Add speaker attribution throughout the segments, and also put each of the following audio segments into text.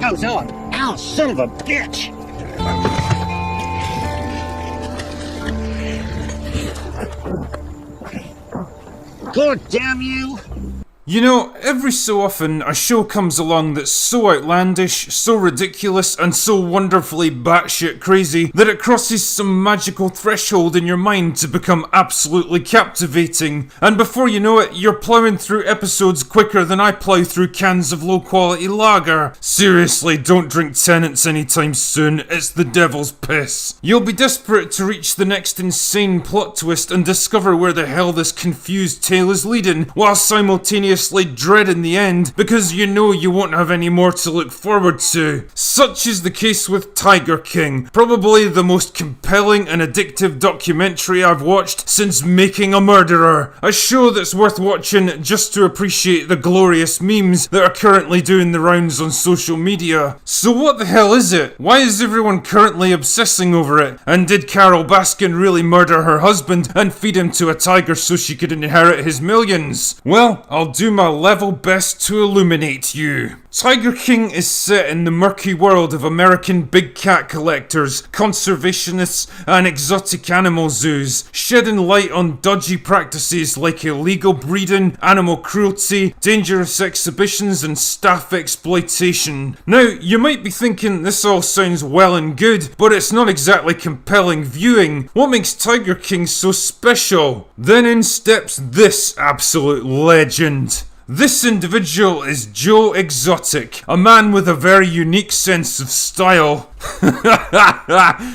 Speaker 1: goes on. Ow, son of a bitch! God damn you!
Speaker 2: You know, every so often a show comes along that's so outlandish, so ridiculous, and so wonderfully batshit crazy that it crosses some magical threshold in your mind to become absolutely captivating. And before you know it, you're ploughing through episodes quicker than I plough through cans of low quality lager. Seriously, don't drink Tenants anytime soon, it's the devil's piss. You'll be desperate to reach the next insane plot twist and discover where the hell this confused tale is leading, while simultaneously dreading the end because you know you won't have any more to look forward to. Such is the case with Tiger King, probably the most compelling and addictive documentary I've watched since Making a Murderer, a show that's worth watching just to appreciate the glorious memes that are currently doing the rounds on social media. So what the hell is it? Why is everyone currently obsessing over it? And did Carol Baskin really murder her husband and feed him to a tiger so she could inherit his millions? Well, I'll do my level best to illuminate you. Tiger King is set in the murky world of American big cat collectors, conservationists, and exotic animal zoos, shedding light on dodgy practices like illegal breeding, animal cruelty, dangerous exhibitions, and staff exploitation. Now, you might be thinking this all sounds well and good, but it's not exactly compelling viewing. What makes Tiger King so special? Then in steps this absolute legend. This individual is Joe Exotic, a man with a very unique sense of style.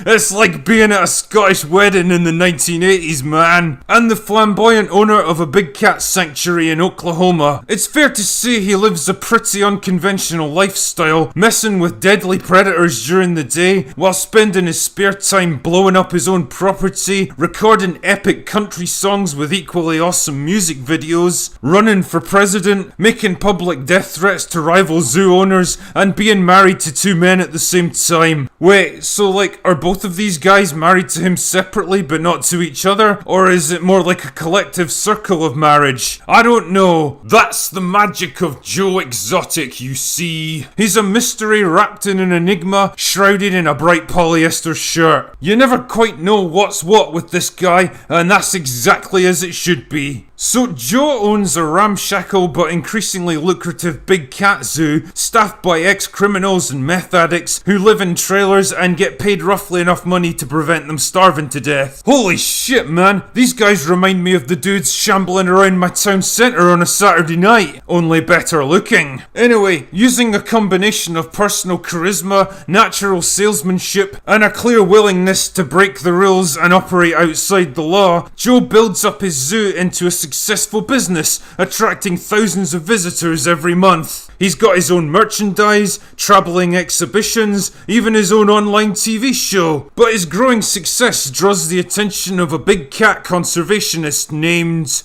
Speaker 2: It's like being at a Scottish wedding in the 1980s, man. And the flamboyant owner of a big cat sanctuary in Oklahoma. It's fair to say he lives a pretty unconventional lifestyle, messing with deadly predators during the day, while spending his spare time blowing up his own property, recording epic country songs with equally awesome music videos, running for president, making public death threats to rival zoo owners, and being married to two men at the same time. Wait, so like, are both of these guys married to him separately but not to each other? Or is it more like a collective circle of marriage? I don't know. That's the magic of Joe Exotic, you see. He's a mystery wrapped in an enigma, shrouded in a bright polyester shirt. You never quite know what's what with this guy, and that's exactly as it should be. So Joe owns a ramshackle but increasingly lucrative big cat zoo, staffed by ex-criminals and meth addicts who live in trailers and get paid roughly enough money to prevent them starving to death. Holy shit, man, these guys remind me of the dudes shambling around my town centre on a Saturday night, only better looking. Anyway, using a combination of personal charisma, natural salesmanship, and a clear willingness to break the rules and operate outside the law, Joe builds up his zoo into a successful business, attracting thousands of visitors every month. He's got his own merchandise, travelling exhibitions, even his own online TV show. But his growing success draws the attention of a big cat conservationist named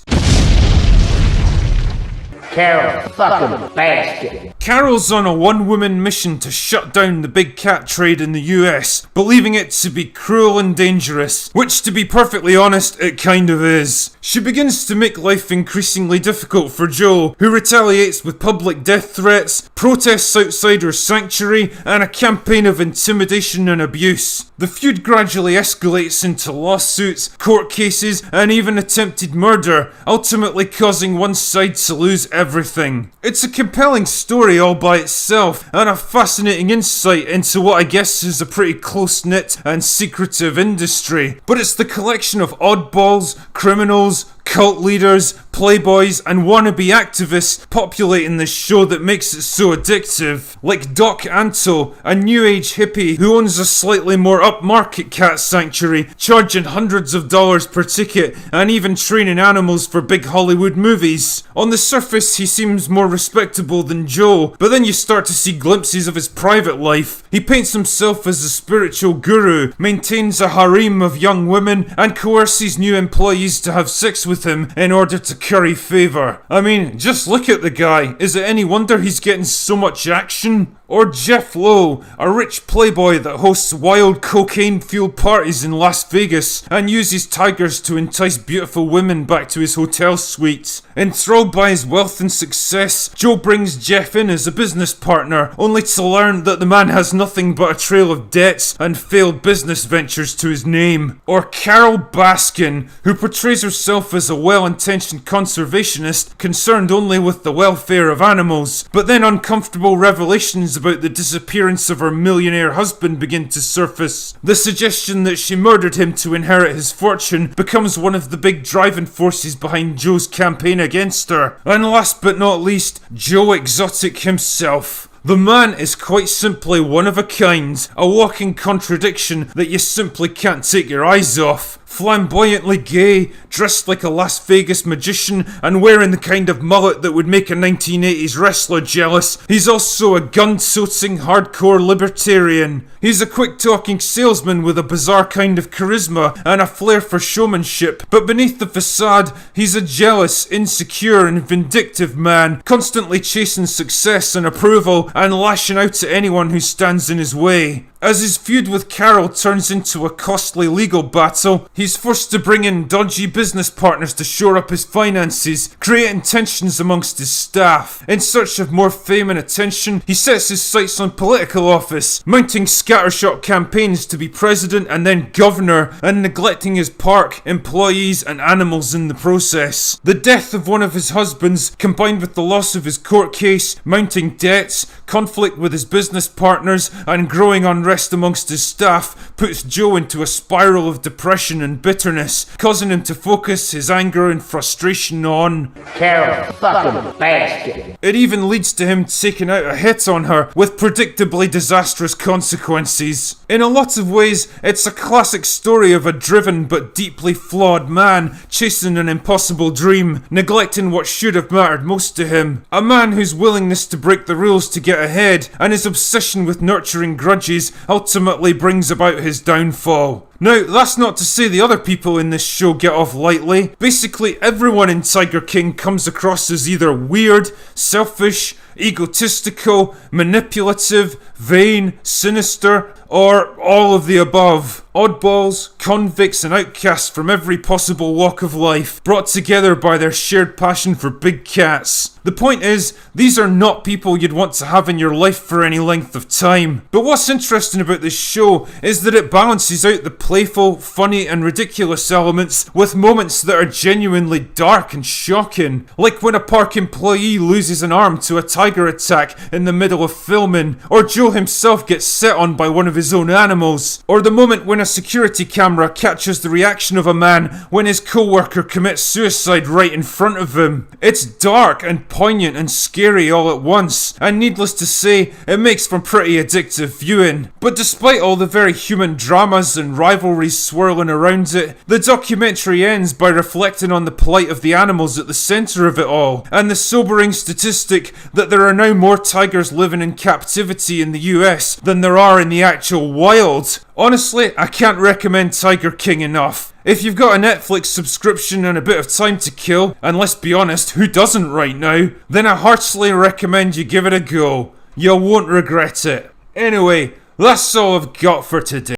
Speaker 1: Carol, fucking bastard.
Speaker 2: Carol's on a one-woman mission to shut down the big cat trade in the US, believing it to be cruel and dangerous, which to be perfectly honest, it kind of is. She begins to make life increasingly difficult for Joe, who retaliates with public death threats, protests outside her sanctuary, and a campaign of intimidation and abuse. The feud gradually escalates into lawsuits, court cases, and even attempted murder, ultimately causing one side to lose everything. It's a compelling story all by itself, and a fascinating insight into what I guess is a pretty close-knit and secretive industry. But it's the collection of oddballs, criminals, cult leaders, playboys, and wannabe activists populating this show that makes it so addictive. Like Doc Anto, a new age hippie who owns a slightly more upmarket cat sanctuary, charging hundreds of dollars per ticket and even training animals for big Hollywood movies. On the surface, he seems more respectable than Joe, but then you start to see glimpses of his private life. He paints himself as a spiritual guru, maintains a harem of young women, and coerces new employees to have sex with him in order to curry favour. I mean, just look at the guy. Is it any wonder he's getting so much action? Or Jeff Lowe, a rich playboy that hosts wild cocaine-fueled parties in Las Vegas and uses tigers to entice beautiful women back to his hotel suites. Enthralled by his wealth and success, Joe brings Jeff in as a business partner, only to learn that the man has nothing but a trail of debts and failed business ventures to his name. Or Carol Baskin, who portrays herself as a well-intentioned conservationist concerned only with the welfare of animals, but then uncomfortable revelations about the disappearance of her millionaire husband begin to surface. The suggestion that she murdered him to inherit his fortune becomes one of the big driving forces behind Joe's campaign against her. And last but not least, Joe Exotic himself. The man is quite simply one of a kind, a walking contradiction that you simply can't take your eyes off. Flamboyantly gay, dressed like a Las Vegas magician, and wearing the kind of mullet that would make a 1980s wrestler jealous, he's also a gun-toting hardcore libertarian. He's a quick-talking salesman with a bizarre kind of charisma and a flair for showmanship, but beneath the facade, he's a jealous, insecure and vindictive man, constantly chasing success and approval and lashing out at anyone who stands in his way. As his feud with Carol turns into a costly legal battle, he's forced to bring in dodgy business partners to shore up his finances, creating tensions amongst his staff. In search of more fame and attention, he sets his sights on political office, mounting scattershot campaigns to be president and then governor, and neglecting his park, employees and animals in the process. The death of one of his husbands, combined with the loss of his court case, mounting debts, conflict with his business partners, and growing unrest amongst his staff, puts Joe into a spiral of depression and bitterness, causing him to focus his anger and frustration on
Speaker 1: Carol fucking Baskin.
Speaker 2: It even leads to him taking out a hit on her with predictably disastrous consequences. In a lot of ways, it's a classic story of a driven but deeply flawed man chasing an impossible dream, neglecting what should have mattered most to him. A man whose willingness to break the rules to get ahead and his obsession with nurturing grudges ultimately brings about his downfall. Now, that's not to say the other people in this show get off lightly. Basically, everyone in Tiger King comes across as either weird, selfish, egotistical, manipulative, vain, sinister, or all of the above. Oddballs, convicts and outcasts from every possible walk of life, brought together by their shared passion for big cats. The point is, these are not people you'd want to have in your life for any length of time. But what's interesting about this show is that it balances out the playful, funny and ridiculous elements with moments that are genuinely dark and shocking. Like when a park employee loses an arm to a tiger attack in the middle of filming, or Joe himself gets set on by one of his own animals, or the moment when a security camera catches the reaction of a man when his co-worker commits suicide right in front of him. It's dark and poignant and scary all at once, and needless to say, it makes for pretty addictive viewing. But despite all the very human dramas and rivalries swirling around it, the documentary ends by reflecting on the plight of the animals at the centre of it all, and the sobering statistic that there are now more tigers living in captivity in the US than there are in the actual wild. Honestly, I can't recommend Tiger King enough. If you've got a Netflix subscription and a bit of time to kill, and let's be honest, who doesn't right now, then I heartily recommend you give it a go. You won't regret it. Anyway, that's all I've got for today.